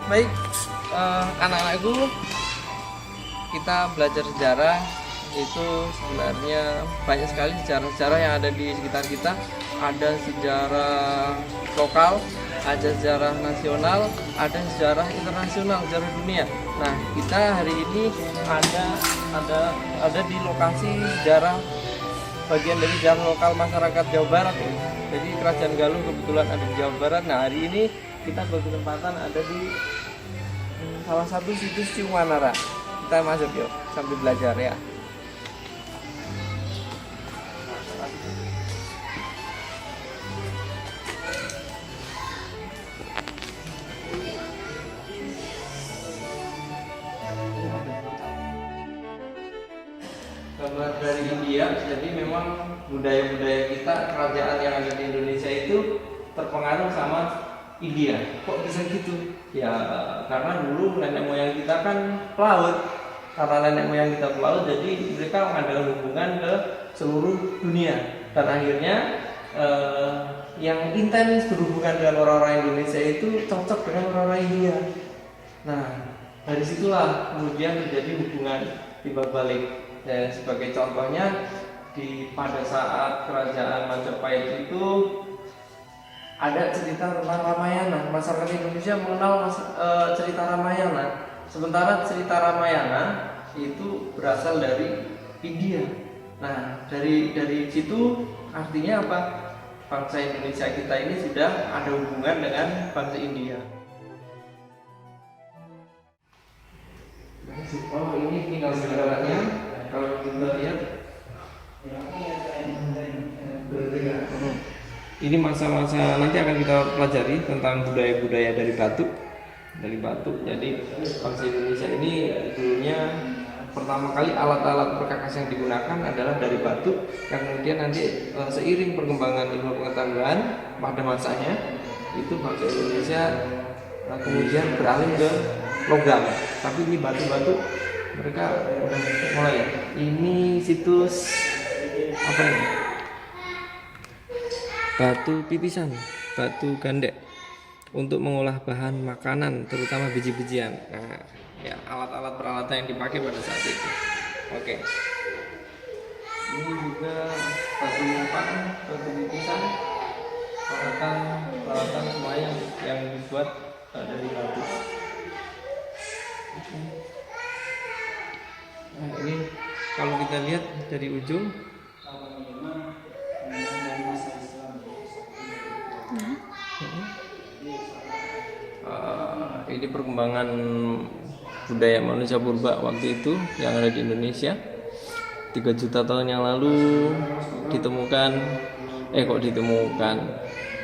Baik, anak-anakku, kita belajar sejarah itu sebenarnya banyak sekali sejarah-sejarah yang ada di sekitar kita. Ada sejarah lokal, ada sejarah nasional, ada sejarah internasional, sejarah dunia. Nah, kita hari ini ada di lokasi sejarah, bagian dari sejarah lokal masyarakat Jawa Barat ya. Jadi Kerajaan Galuh kebetulan ada di Jawa Barat. Nah, hari ini kita berkesempatan ada di salah satu situs Ciumanara. Kita masuk yuk sambil belajar ya. Gambar dari India, jadi memang budaya-budaya kita, kerajaan yang ada di Indonesia itu terpengaruh sama India. Kok bisa gitu? Ya karena dulu nenek moyang kita kan pelaut. Karena nenek moyang kita pelaut, jadi mereka mengadakan hubungan ke seluruh dunia. Dan akhirnya yang intens berhubungan dengan orang-orang Indonesia itu cocok dengan orang-orang India. Nah, dari situlah kemudian terjadi hubungan timbal balik. Dan sebagai contohnya, pada saat kerajaan Majapahit itu ada cerita tentang Ramayana. Masyarakat Indonesia mengenal cerita Ramayana. Sementara cerita Ramayana itu berasal dari India. Nah, dari situ artinya apa? Bangsa Indonesia kita ini sudah ada hubungan dengan bangsa India. Oh, ini tinggal sebenarnya. Kalau kita lihat, ini masa-masa nanti akan kita pelajari tentang budaya-budaya dari batu. Jadi bangsa Indonesia ini dulunya pertama kali alat-alat perkakas yang digunakan adalah dari batu. Yang kemudian nanti seiring perkembangan ilmu pengetahuan pada masanya itu bangsa Indonesia kemudian beralih ke logam. Tapi ini batu-batu mereka udah mulai. Ini situs apa ini? Batu pipisan, batu gandek untuk mengolah bahan makanan, terutama biji-bijian. Nah, ya alat-alat peralatan yang dipakai pada saat itu. Oke. Ini juga batu mumpang, batu pipisan, peralatan semua yang dibuat dari batu. Nah, ini kalau kita lihat dari ujung ini perkembangan budaya manusia purba waktu itu yang ada di Indonesia 3 juta tahun yang lalu ditemukan.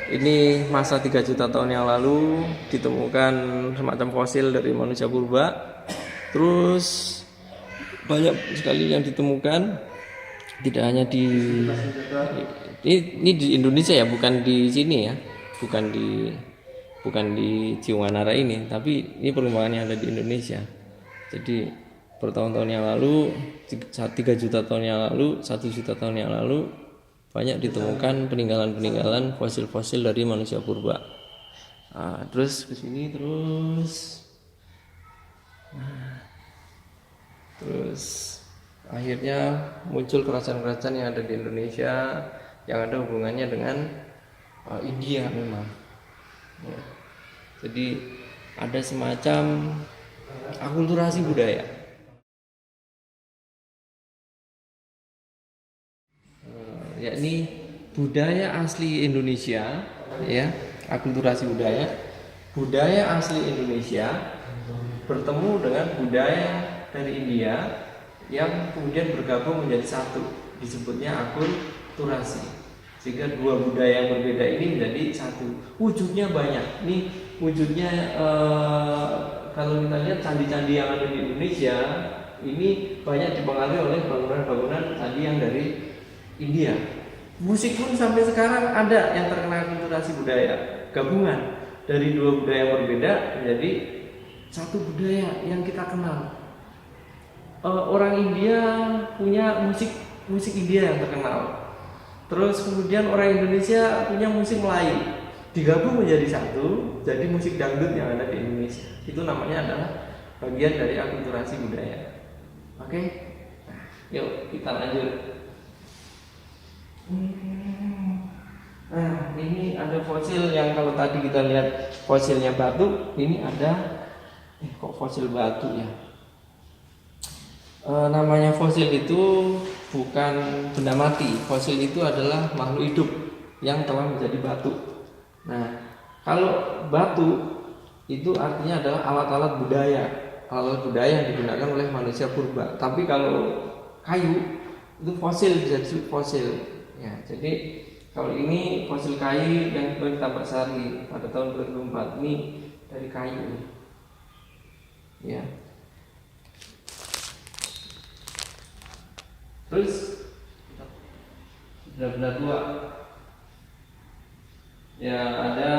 Ini masa 3 juta tahun yang lalu ditemukan semacam fosil dari manusia purba. Terus banyak sekali yang ditemukan, tidak hanya ini di Indonesia ya, bukan di sini ya, bukan di Ciumanara ini, tapi ini perkembangannya ada di Indonesia. Jadi bertahun-tahun yang lalu, 3 juta tahun yang lalu, 1 juta tahun yang lalu banyak ditemukan peninggalan fosil-fosil dari manusia purba. Terus ke sini terus akhirnya muncul kerajaan-kerajaan yang ada di Indonesia yang ada hubungannya dengan India memang ya. Jadi ada semacam akulturasi budaya, yakni budaya asli Indonesia ya, akulturasi budaya asli Indonesia bertemu dengan budaya dari India yang kemudian bergabung menjadi satu, disebutnya akulturasi. Sehingga dua budaya yang berbeda ini menjadi satu. Wujudnya banyak. Ini wujudnya kalau kita lihat candi-candi yang ada di Indonesia ini banyak dipengaruhi oleh bangunan-bangunan candi yang dari India. Musik pun sampai sekarang ada yang terkena akulturasi budaya, gabungan dari dua budaya yang berbeda menjadi satu budaya yang kita kenal. Orang India punya musik India yang terkenal. Terus kemudian orang Indonesia punya musik Melayu. digabung menjadi satu, jadi musik dangdut yang ada di Indonesia. Itu namanya adalah bagian dari akulturasi budaya. Oke, nah, yuk kita lanjut. Nah, ini ada fosil yang kalau tadi kita lihat fosilnya batu, ini ada kok fosil batu ya? Namanya fosil itu bukan benda mati. Fosil itu adalah makhluk hidup yang telah menjadi batu. Nah, kalau batu itu artinya adalah alat-alat budaya, alat budaya yang digunakan oleh manusia purba. Tapi kalau kayu itu fosil, bisa disebut fosil. Ya, jadi kalau ini fosil kayu yang baru Tambakasari pada tahun 2004 ini dari kayu. Ya. Terus benda-benda tua. Ya ada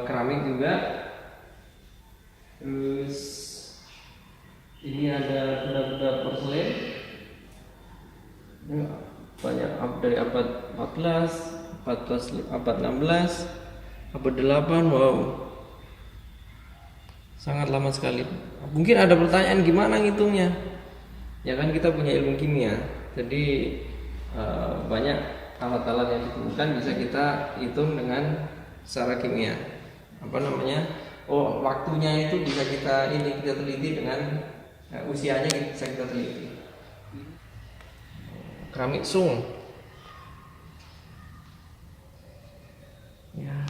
keramik juga. Terus ini ada benda-benda porselen. Banyak dari abad 14, abad 16, abad 8. Wow. Sangat lama sekali. Mungkin ada pertanyaan gimana ngitungnya? Ya kan kita punya ilmu kimia. Jadi banyak alat-alat yang ditemukan bisa kita hitung dengan secara kimia. Apa namanya? Oh, waktunya itu bisa kita teliti dengan usianya bisa kita teliti. Keramik sung. Ya.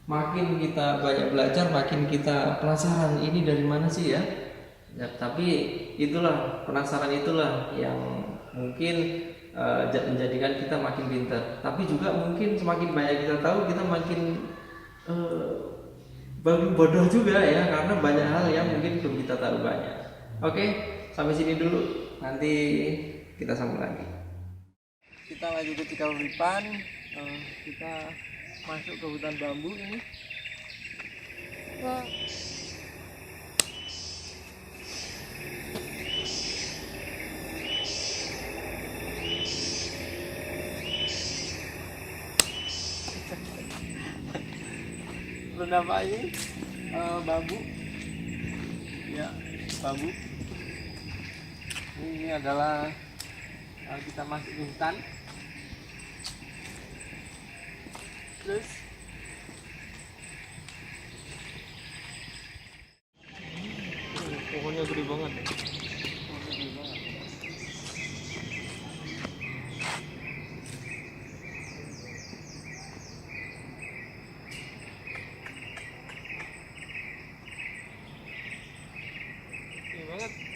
Makin kita banyak belajar, makin kita penasaran ini dari mana sih ya? Ya, tapi itulah penasaran itulah yang mungkin menjadikan kita makin pintar. Tapi juga mungkin semakin banyak kita tahu, kita makin bodoh juga ya, karena banyak hal yang mungkin belum kita tahu banyak. Oke, sampai sini dulu. Nanti kita sambung lagi. Kita lagi ke Cikawuripan. Kita masuk ke hutan bambu ini. Wah. Bernama ini bambu. Ya, bambu. Ini adalah kita masuk ke hutan. Terus pohonnya gede banget. Gede banget.